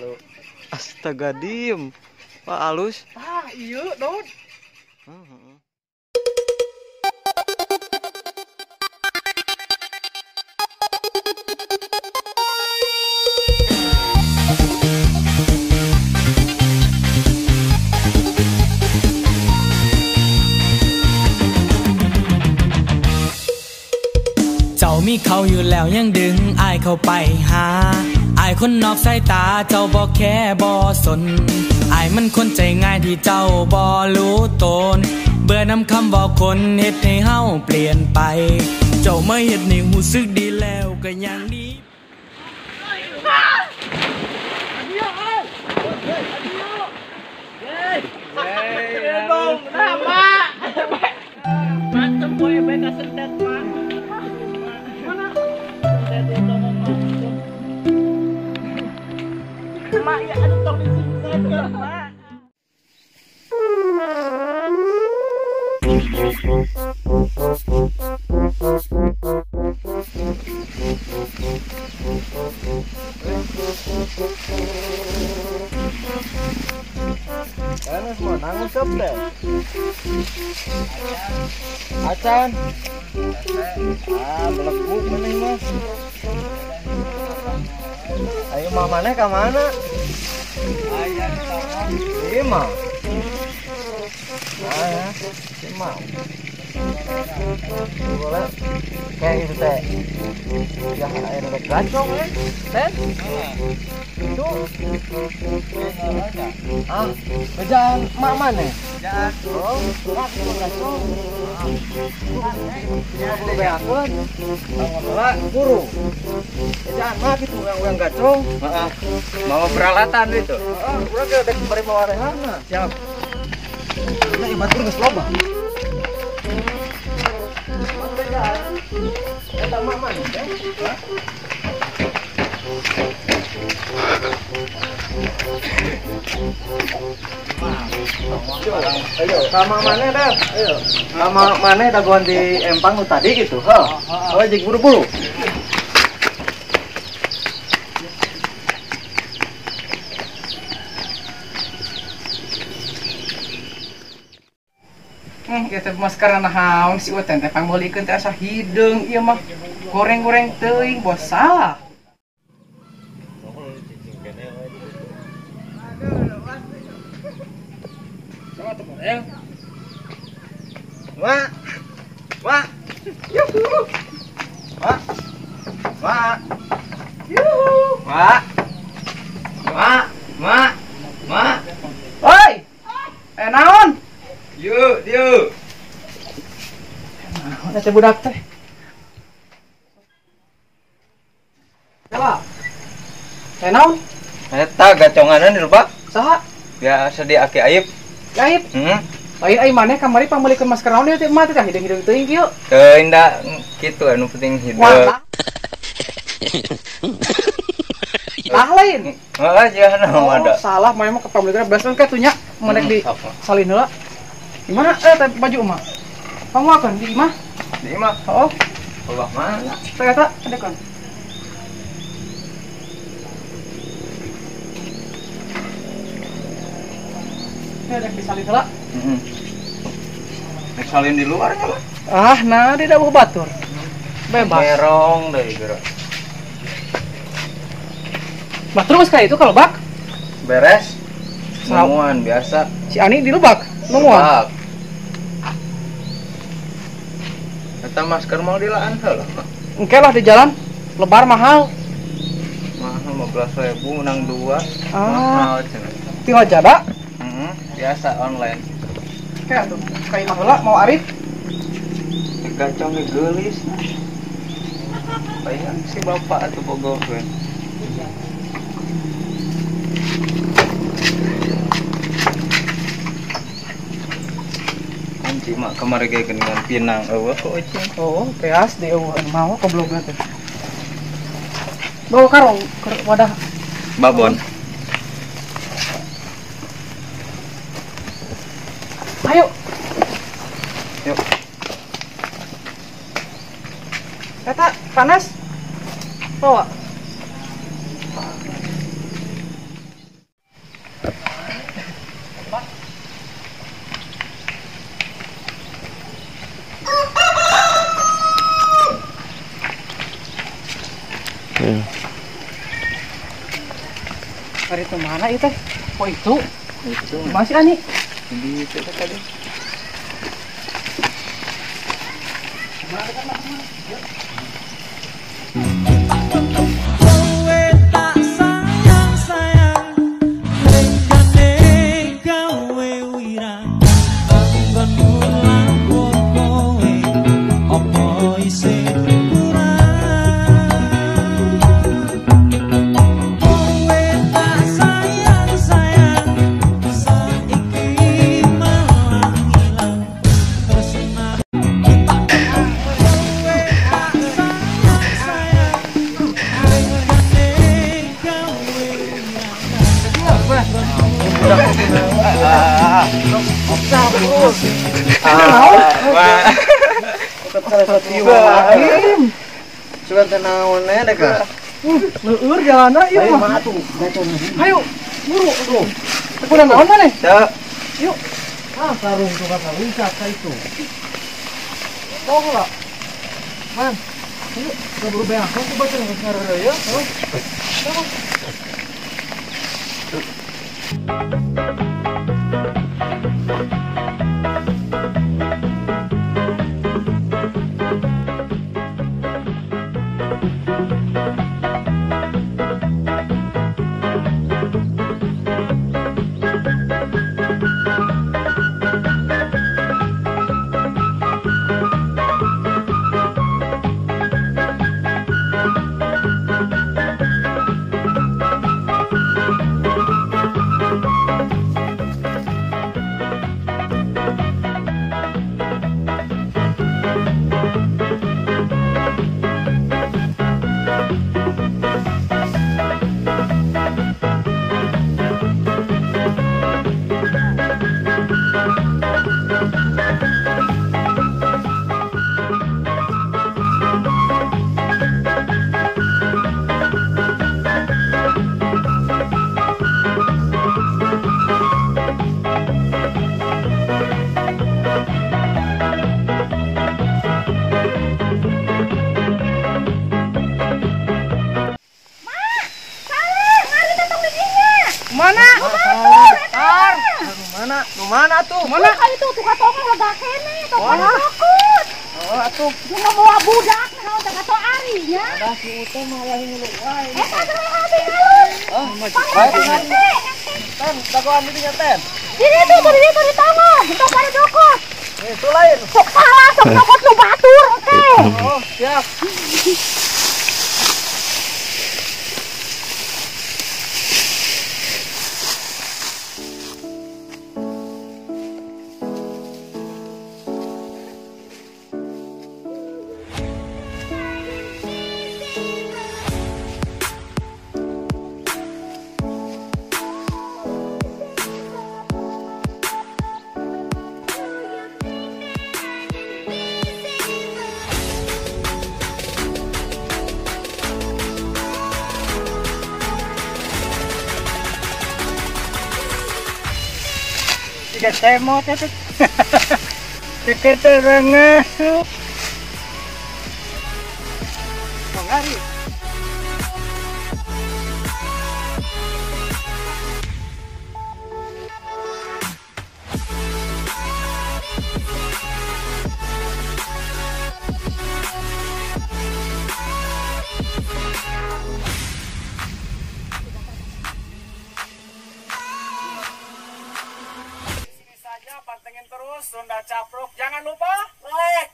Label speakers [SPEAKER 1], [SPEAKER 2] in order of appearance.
[SPEAKER 1] Halo. Astaga, diem. Pak halus.
[SPEAKER 2] Iya, Dot.
[SPEAKER 3] เจ้ามีเขาอยู่แล้วยังดึงอายเข้าไปหาอายคนนอกสายตาเจ้าบ่แค่บ่สนอายมันคนใจง่ายที่เจ้าบ่รู้ตนเบื่อนำคำบอกคนเฮ็ดให้เฮาเปลี่ยนไปเจ้ามาเฮ็ดให้รู้สึกดีแล้วก็ยังดี
[SPEAKER 2] Mak, ya aduh tong di sini Mak.
[SPEAKER 1] Kan semua nanggung deh. Acan. Beleguk mending mas. Ayo mamanya ke mana? Lima. Ya, 5. Boleh. Kayak gitu teh. Ya air udah gacong ya. Ten. Itu. Kerjaan mak mana? Kerjaan. Oh, surat itu gacong. Aku beakun. Masalah guru. Kerjaan mak itu yang gacong. Mau peralatan itu. Udah kita kembali bawa rehana. Siap. Nah, ibat guru nggak loba. Ada mak mana? Ayo, sama mana dah? Ayo, sama mana dah gua di empang tadi gitu? Oh, jadi buru-buru.
[SPEAKER 2] Kita masker nahaun si Uten teh pangbolikeun teh asa hideung ieu mah goreng-goreng teuing bos salah.
[SPEAKER 1] Wah. Wah. Yuhu. Wah. Wah. Yuhu. Wah. Wah. Wah. Wah.
[SPEAKER 2] Oi. Naon?
[SPEAKER 1] Yuk, yuk.
[SPEAKER 2] Naon teh budak teh? Coba. Naon?
[SPEAKER 1] Eta gaconganan di lupa.
[SPEAKER 2] Saha?
[SPEAKER 1] Biasa di aki aib.
[SPEAKER 2] Gaib. Lain ai maneh kamari pambalikeun masker naon teh mah teh hideung-hideung teuing kieu.
[SPEAKER 1] Teu indah kitu anu penting hideung.
[SPEAKER 2] Tah lain.
[SPEAKER 1] Heeh, jangan ada.
[SPEAKER 2] Salah mah emang kepambalikeun belaskeun ka tuh nya menek di salin heula. Gimana? Teh baju emak. Kamu akan di imah?
[SPEAKER 1] Di imah.
[SPEAKER 2] Oh.
[SPEAKER 1] Bawah mana?
[SPEAKER 2] Ternyata ada kan. Ini ada di salin heula.
[SPEAKER 1] Nek salin di luar nya mah.
[SPEAKER 2] Nah, dia udah batur. Bebas.
[SPEAKER 1] Merong deui geura.
[SPEAKER 2] Batur geus kayak itu kalau bak.
[SPEAKER 1] Beres. Nemuan biasa.
[SPEAKER 2] Si Ani di lubak. Nemuan.
[SPEAKER 1] Eta masker mau dilaan heula.
[SPEAKER 2] Engke lah di jalan. Lebar mahal.
[SPEAKER 1] Mahal 15.000 menang 2. Mahal cenah.
[SPEAKER 2] Tinggal jada.
[SPEAKER 1] Biasa online.
[SPEAKER 2] Kayak tuh. Kayak heula mau Arif.
[SPEAKER 1] Gacong ge geulis. Bayang si bapak atuh bogohkeun. Anci mak kemarin kayak dengan pinang eueuh kok ecing.
[SPEAKER 2] Oh, peas di eueuh mau goblokna teh. Bawa karung ke wadah.
[SPEAKER 1] Babon.
[SPEAKER 2] Ayo.
[SPEAKER 1] Yuk.
[SPEAKER 2] Eta panas. Bawa. Dari itu mana itu? Oh itu?
[SPEAKER 1] Itu.
[SPEAKER 2] Masih ani?
[SPEAKER 1] Di itu tadi.
[SPEAKER 3] Kowe tak sayang-sayang lenggane gawe wirang anggonmu lampur kowe opo isih kurang kowe tak sayang-sayang saiki malah ilang tresna
[SPEAKER 1] Sudah tenawan ya dek.
[SPEAKER 2] Leur jalanna ieu mah. Ayo, buru. Tekunan naon maneh?
[SPEAKER 1] Ya.
[SPEAKER 2] Yuk. Ah, sarung tuh kata wisata itu. Tong lah. Man. Ayo, buru beak. Aku baca ngarep ya. Mana? Mana tuh? Mana?
[SPEAKER 4] Kali itu tuh katongan lega kene, toko takut.
[SPEAKER 1] Oh, atuh.
[SPEAKER 4] Cuma bawa budak, nah udah kato ari ya.
[SPEAKER 1] Ada si Uta malah ngelu wae.
[SPEAKER 4] Ada hati alun.
[SPEAKER 1] Oh, masih. Ten, dagoan di dinya ten.
[SPEAKER 4] Ini tuh di tangan, kita pada dokot.
[SPEAKER 1] Itu lain.
[SPEAKER 4] Sok salah, sok dokot lu batur, oke.
[SPEAKER 1] Oh, siap. Tiga temot itu. Tiket terengah. Mangari. Pantengin terus Sunda Capruk. Jangan lupa like,